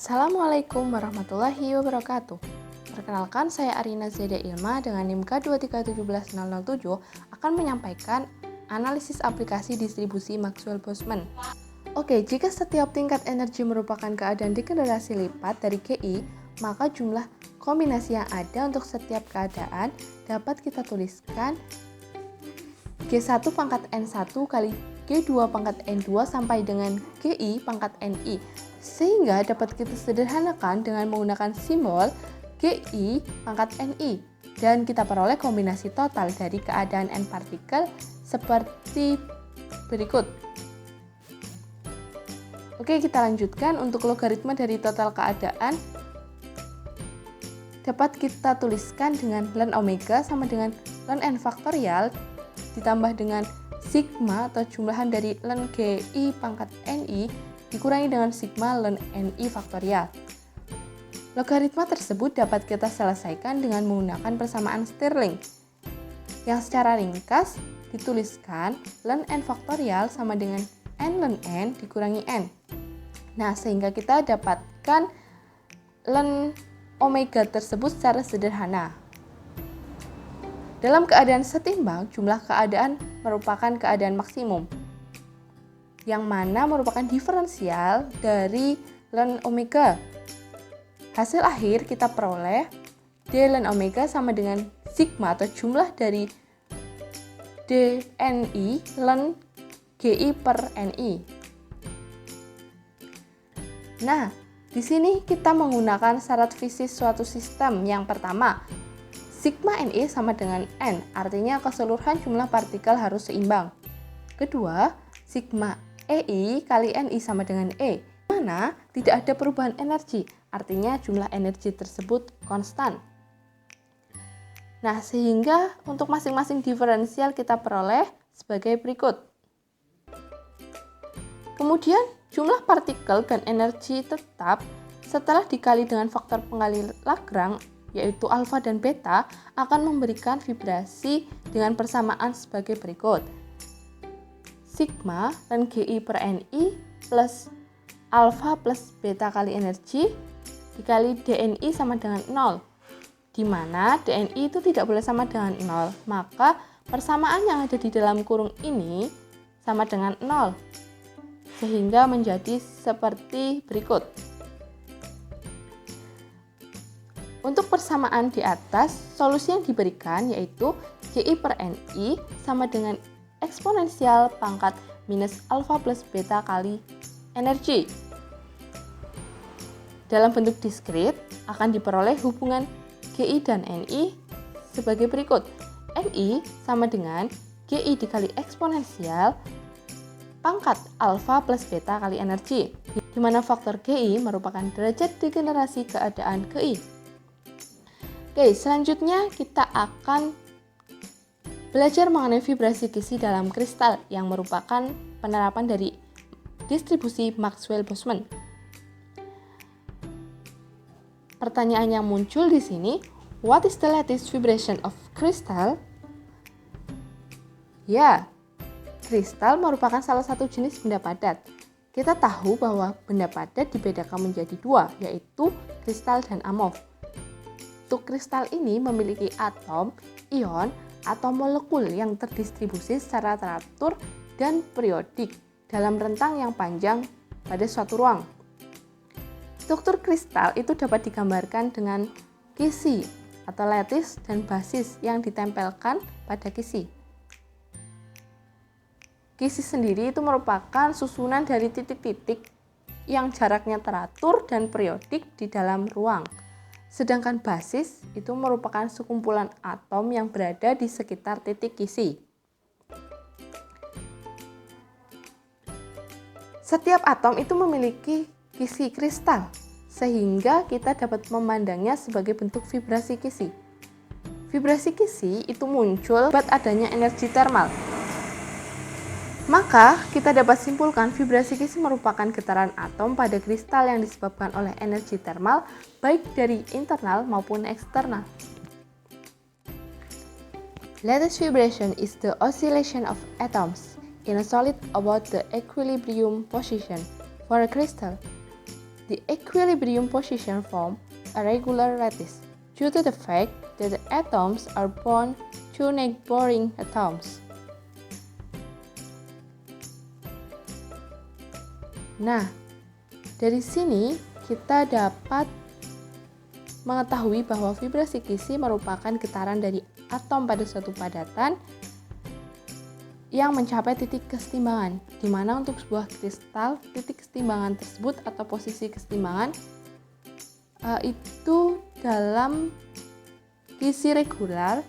Assalamualaikum warahmatullahi wabarakatuh. Perkenalkan, saya Arina Zeda Ilma dengan NIM K2317007 akan menyampaikan analisis aplikasi distribusi Maxwell-Boltzmann. Oke, jika setiap tingkat energi merupakan keadaan degenerasi lipat dari GI, maka jumlah kombinasi yang ada untuk setiap keadaan dapat kita tuliskan G1 pangkat N1 kali G2 pangkat N2 sampai dengan GI pangkat NI, sehingga dapat kita sederhanakan dengan menggunakan simbol GI pangkat NI, dan kita peroleh kombinasi total dari keadaan N partikel seperti berikut. Oke, kita lanjutkan. Untuk logaritma dari total keadaan dapat kita tuliskan dengan ln omega sama dengan ln n faktorial ditambah dengan sigma atau jumlahan dari ln GI pangkat NI dikurangi dengan sigma ln NI faktorial. Logaritma tersebut dapat kita selesaikan dengan menggunakan persamaan Stirling, yang secara ringkas dituliskan ln n faktorial sama dengan n ln n dikurangi n. Nah, sehingga kita dapatkan ln omega tersebut secara sederhana. Dalam keadaan setimbang, jumlah keadaan merupakan keadaan maksimum, yang mana merupakan diferensial dari ln omega. Hasil akhir kita peroleh d ln omega sama dengan sigma atau jumlah dari dni ln GI per NI. Nah, di sini kita menggunakan syarat fisik suatu sistem. Yang pertama, sigma NI sama dengan N, artinya keseluruhan jumlah partikel harus seimbang. Kedua, sigma EI kali NI sama dengan E, mana tidak ada perubahan energi, artinya jumlah energi tersebut konstan. Nah, sehingga untuk masing-masing diferensial kita peroleh sebagai berikut. Kemudian, jumlah partikel dan energi tetap setelah dikali dengan faktor penggali Lagrange, yaitu alfa dan beta, akan memberikan vibrasi dengan persamaan sebagai berikut. Sigma ln GI per NI plus alfa plus beta kali energi dikali dni sama dengan 0, di mana dni itu tidak boleh sama dengan 0, maka persamaan yang ada di dalam kurung ini sama dengan 0, sehingga menjadi seperti berikut. Untuk persamaan di atas, solusi yang diberikan yaitu GI per NI sama dengan eksponensial pangkat minus alfa plus beta kali energi. Dalam bentuk diskrit akan diperoleh hubungan GI dan NI sebagai berikut. NI sama dengan GI dikali eksponensial pangkat alfa plus beta kali energi, di mana faktor GI merupakan derajat degenerasi keadaan GI. Oke, selanjutnya kita akan belajar mengenai vibrasi kisi dalam kristal yang merupakan penerapan dari distribusi Maxwell-Boltzmann. Pertanyaan yang muncul di sini, what is the lattice vibration of crystal? Ya, kristal merupakan salah satu jenis benda padat. Kita tahu bahwa benda padat dibedakan menjadi dua, yaitu kristal dan amorf. Untuk kristal ini memiliki atom, ion, atau molekul yang terdistribusi secara teratur dan periodik dalam rentang yang panjang pada suatu ruang. Struktur kristal itu dapat digambarkan dengan kisi atau lattice dan basis yang ditempelkan pada kisi. Kisi sendiri itu merupakan susunan dari titik-titik yang jaraknya teratur dan periodik di dalam ruang. Sedangkan basis itu merupakan sekumpulan atom yang berada di sekitar titik kisi. Setiap atom itu memiliki kisi kristal, sehingga kita dapat memandangnya sebagai bentuk vibrasi kisi. Vibrasi kisi itu muncul akibat adanya energi termal. Maka, kita dapat simpulkan vibrasi kisi merupakan getaran atom pada kristal yang disebabkan oleh energi termal, baik dari internal maupun eksternal. Lattice vibration is the oscillation of atoms in a solid about the equilibrium position for a crystal. the equilibrium position form a regular lattice due to the fact that the atoms are bound to neighboring atoms. Nah, dari sini kita dapat mengetahui bahwa vibrasi Kisi merupakan getaran dari atom pada suatu padatan yang mencapai titik kesetimbangan, di mana untuk sebuah kristal titik kesetimbangan tersebut atau posisi kesetimbangan itu dalam Kisi regular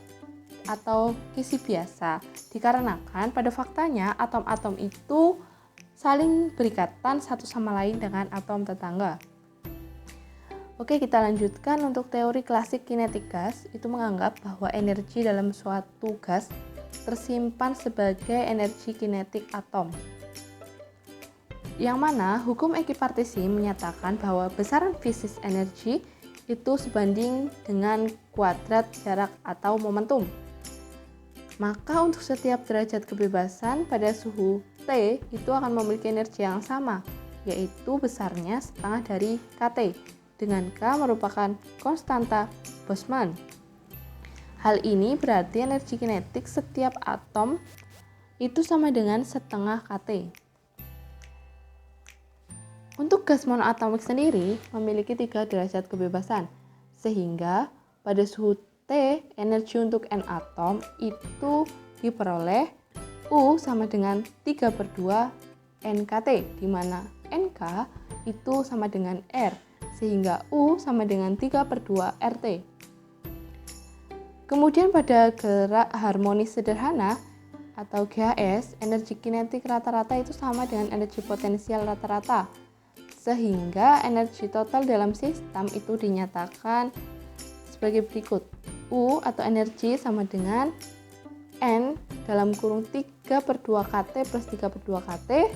atau Kisi biasa, dikarenakan pada faktanya atom-atom itu saling berikatan satu sama lain dengan atom tetangga. Oke, kita lanjutkan. Untuk teori klasik kinetik gas itu menganggap bahwa energi dalam suatu gas tersimpan sebagai energi kinetik atom. Yang mana hukum ekipartisi menyatakan bahwa besaran fisik energi itu sebanding dengan kuadrat jarak atau momentum. Maka untuk setiap derajat kebebasan pada suhu T itu akan memiliki energi yang sama, yaitu besarnya setengah dari kT, dengan K merupakan konstanta Boltzmann. Hal ini berarti energi kinetik setiap atom itu sama dengan setengah kT. Untuk gas monoatomik sendiri memiliki 3 derajat kebebasan, sehingga pada suhu T energi untuk N atom itu diperoleh U sama dengan 3/2 NKT, di mana NK itu sama dengan R, sehingga U sama dengan 3/2 RT. Kemudian pada gerak harmonis sederhana atau GHS, energi kinetik rata-rata itu sama dengan energi potensial rata-rata, sehingga energi total dalam sistem itu dinyatakan sebagai berikut. U atau energi sama dengan N dalam kurung 3/2 kT plus 3/2 kT.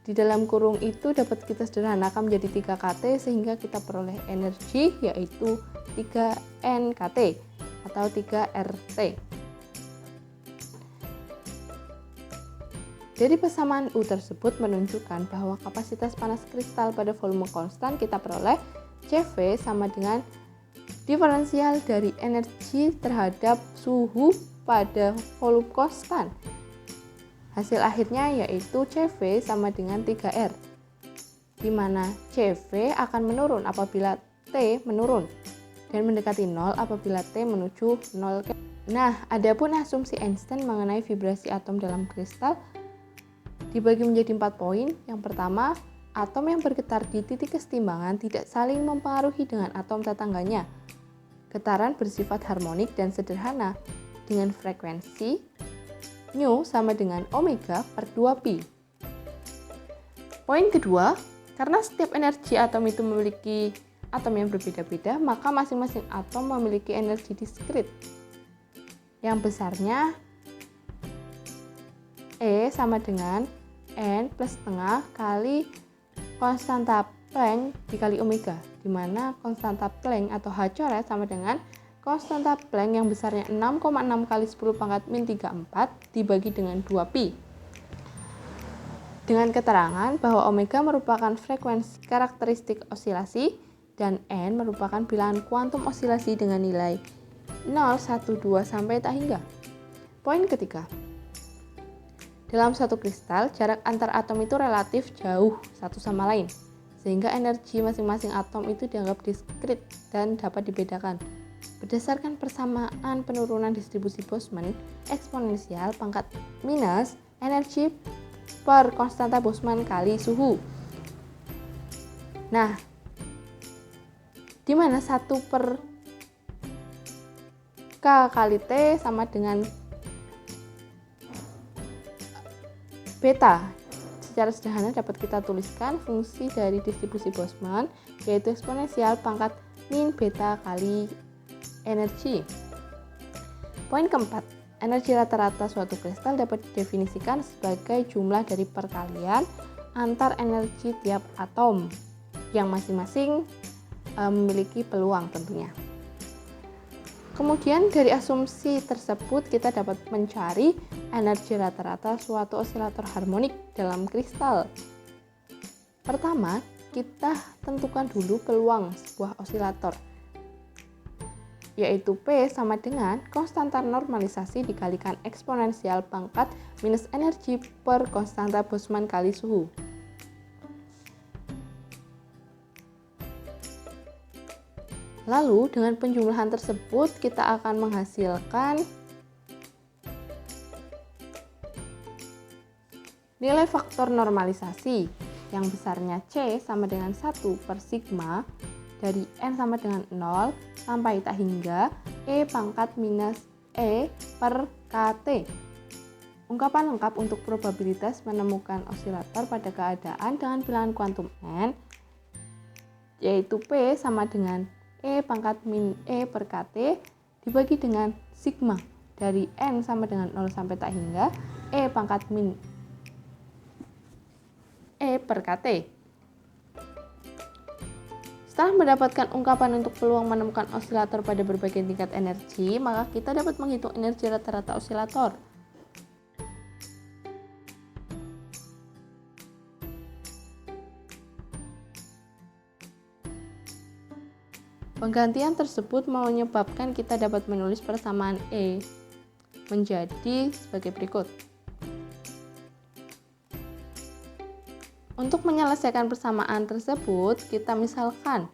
Di dalam kurung itu dapat kita sederhanakan menjadi 3 kT, sehingga kita peroleh energi yaitu 3 NKT atau 3 RT. Dari persamaan U tersebut menunjukkan bahwa kapasitas panas kristal pada volume konstan kita peroleh CV sama dengan diferensial dari energi terhadap suhu pada volume konstan. Hasil akhirnya yaitu CV sama dengan 3R, di mana CV akan menurun apabila T menurun dan mendekati 0 apabila T menuju 0. Nah, adapun asumsi Einstein mengenai vibrasi atom dalam kristal dibagi menjadi 4 poin. Yang pertama, atom yang bergetar di titik kesetimbangan tidak saling mempengaruhi dengan atom tetangganya. Getaran bersifat harmonik dan sederhana dengan frekuensi nu sama dengan omega per 2pi. Poin kedua, karena setiap energi atom itu memiliki atom yang berbeda-beda, maka masing-masing atom memiliki energi diskrit yang besarnya E sama dengan N plus setengah kali konstanta Planck dikali omega, di mana konstanta Planck atau H coret sama dengan konstanta Planck yang besarnya 6,6 kali 10 pangkat min 34 dibagi dengan 2pi. Dengan keterangan bahwa omega merupakan frekuensi karakteristik osilasi dan N merupakan bilangan kuantum osilasi dengan nilai 0, 1, 2 sampai tak hingga. Poin ketiga. Dalam satu kristal, jarak antar atom itu relatif jauh satu sama lain, sehingga energi masing-masing atom itu dianggap diskrit dan dapat dibedakan. Berdasarkan persamaan penurunan distribusi Boltzmann eksponensial pangkat minus energi per konstanta Boltzmann kali suhu. Nah, di mana 1/K kali T sama dengan beta. Secara sederhana dapat kita tuliskan fungsi dari distribusi Boltzmann yaitu eksponensial pangkat min beta kali energi. Poin keempat, energi rata-rata suatu kristal dapat didefinisikan sebagai jumlah dari perkalian antar energi tiap atom yang masing-masing memiliki peluang tentunya. Kemudian dari asumsi tersebut kita dapat mencari energi rata-rata suatu osilator harmonik dalam kristal. Pertama, kita tentukan dulu peluang sebuah osilator, yaitu P sama dengan konstanta normalisasi dikalikan eksponensial pangkat minus energi per konstanta Boltzmann kali suhu. Lalu dengan penjumlahan tersebut kita akan menghasilkan nilai faktor normalisasi yang besarnya C sama dengan 1 per sigma dari N sama dengan 0 sampai tak hingga E pangkat minus E per KT. Ungkapan lengkap untuk probabilitas menemukan osilator pada keadaan dengan bilangan kuantum N, yaitu P sama dengan E pangkat min E per KT dibagi dengan sigma dari N sama dengan 0 sampai tak hingga E pangkat min E per KT. Setelah mendapatkan ungkapan untuk peluang menemukan osilator pada berbagai tingkat energi, maka kita dapat menghitung energi rata-rata osilator. Penggantian tersebut menyebabkan kita dapat menulis persamaan E menjadi sebagai berikut. Untuk menyelesaikan persamaan tersebut, kita misalkan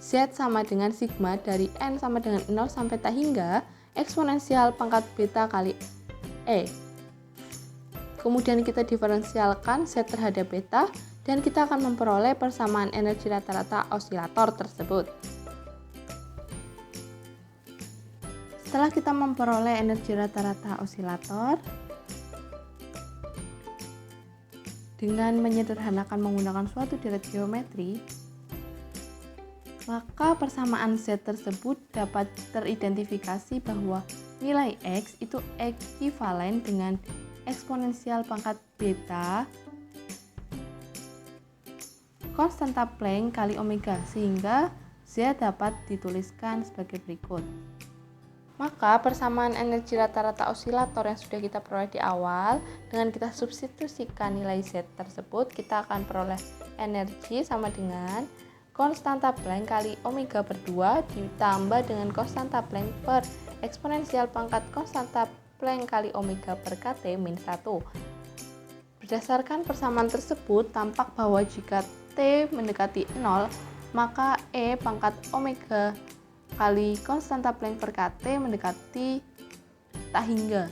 Z sama dengan sigma dari N sama dengan 0 sampai tak hingga eksponensial pangkat beta kali E. Kemudian kita diferensialkan Z terhadap beta dan kita akan memperoleh persamaan energi rata-rata osilator tersebut. Setelah kita memperoleh energi rata-rata osilator dengan menyederhanakan menggunakan suatu deret geometri, maka persamaan Z tersebut dapat teridentifikasi bahwa nilai X itu ekivalen dengan eksponensial pangkat beta konstanta Planck kali omega, sehingga Z dapat dituliskan sebagai berikut. Maka persamaan energi rata-rata osilator yang sudah kita peroleh di awal, dengan kita substitusikan nilai Z tersebut, kita akan peroleh energi sama dengan konstanta Planck kali omega per 2 ditambah dengan konstanta Planck per eksponensial pangkat konstanta Planck kali omega per KT min 1. Berdasarkan persamaan tersebut, tampak bahwa jika T mendekati 0, maka E pangkat omega kali konstanta Planck per KT mendekati tak hingga.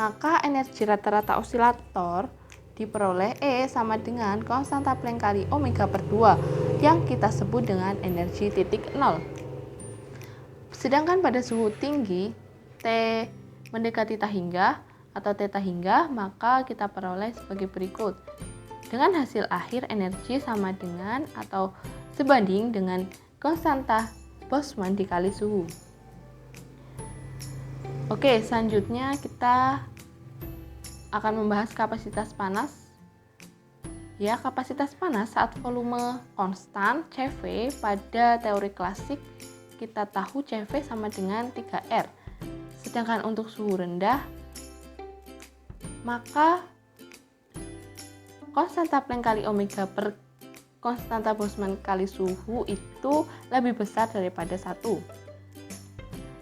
Maka energi rata-rata osilator diperoleh E sama dengan konstanta Planck kali omega per 2 yang kita sebut dengan energi titik 0. Sedangkan pada suhu tinggi T mendekati tak hingga atau T tak hingga, maka kita peroleh sebagai berikut. Dengan hasil akhir energi sama dengan atau sebanding dengan konstanta Boltzmann dikali suhu. Oke, selanjutnya kita akan membahas kapasitas panas. Ya, kapasitas panas saat volume konstan CV pada teori klasik kita tahu CV sama dengan 3R. Sedangkan untuk suhu rendah, maka konstanta Planck kali omega per konstanta Boltzmann kali suhu itu lebih besar daripada 1.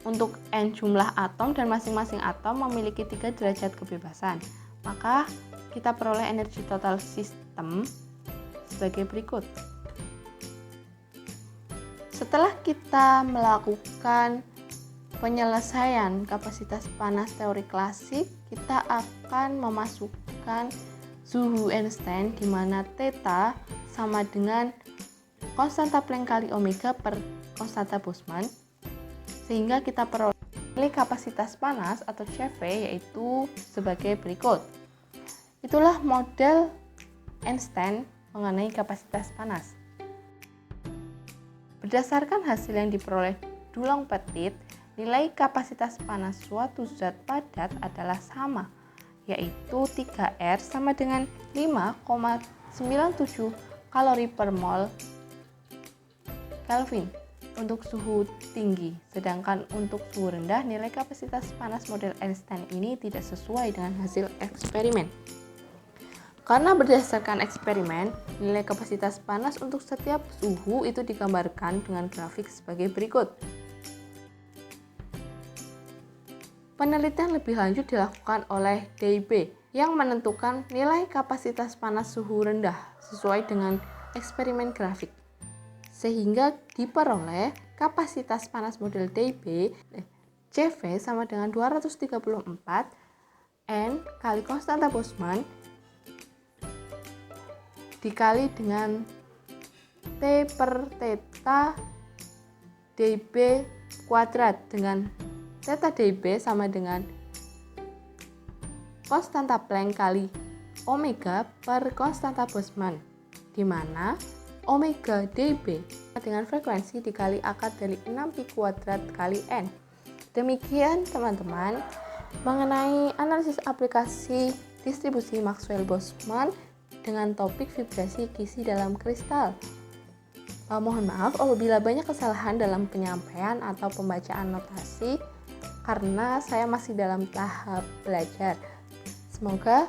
Untuk N jumlah atom dan masing-masing atom memiliki 3 derajat kebebasan, maka kita peroleh energi total sistem sebagai berikut. Setelah kita melakukan penyelesaian kapasitas panas teori klasik, kita akan memasukkan suhu Einstein di mana theta sama dengan konstanta Planck kali omega per konstanta Boltzmann, sehingga kita peroleh kapasitas panas atau CV yaitu sebagai berikut. Itulah model Einstein mengenai kapasitas panas. Berdasarkan hasil yang diperoleh Dulong-Petit, nilai kapasitas panas suatu zat padat adalah sama, yaitu 3R sama dengan 5,97 kalori per mol Kelvin untuk suhu tinggi. Sedangkan untuk suhu rendah, nilai kapasitas panas model Einstein ini tidak sesuai dengan hasil eksperimen. Karena berdasarkan eksperimen, nilai kapasitas panas untuk setiap suhu itu digambarkan dengan grafik sebagai berikut. Penelitian lebih lanjut dilakukan oleh DIB yang menentukan nilai kapasitas panas suhu rendah sesuai dengan eksperimen grafik. Sehingga diperoleh kapasitas panas model DIB CV sama dengan 234 N kali konstanta Boltzmann dikali dengan T per theta dB kuadrat, dengan theta dB sama dengan konstanta Planck kali omega per konstanta Boltzmann, di mana omega dB dengan frekuensi dikali akar dari 6pi kuadrat kali N. Demikian teman-teman mengenai analisis aplikasi distribusi Maxwell-Boltzmann dengan topik vibrasi kisi dalam kristal. Mohon maaf apabila banyak kesalahan dalam penyampaian atau pembacaan notasi karena saya masih dalam tahap belajar. Semoga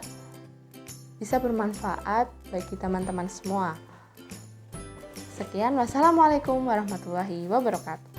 bisa bermanfaat bagi teman-teman semua. Sekian, wassalamualaikum warahmatullahi wabarakatuh.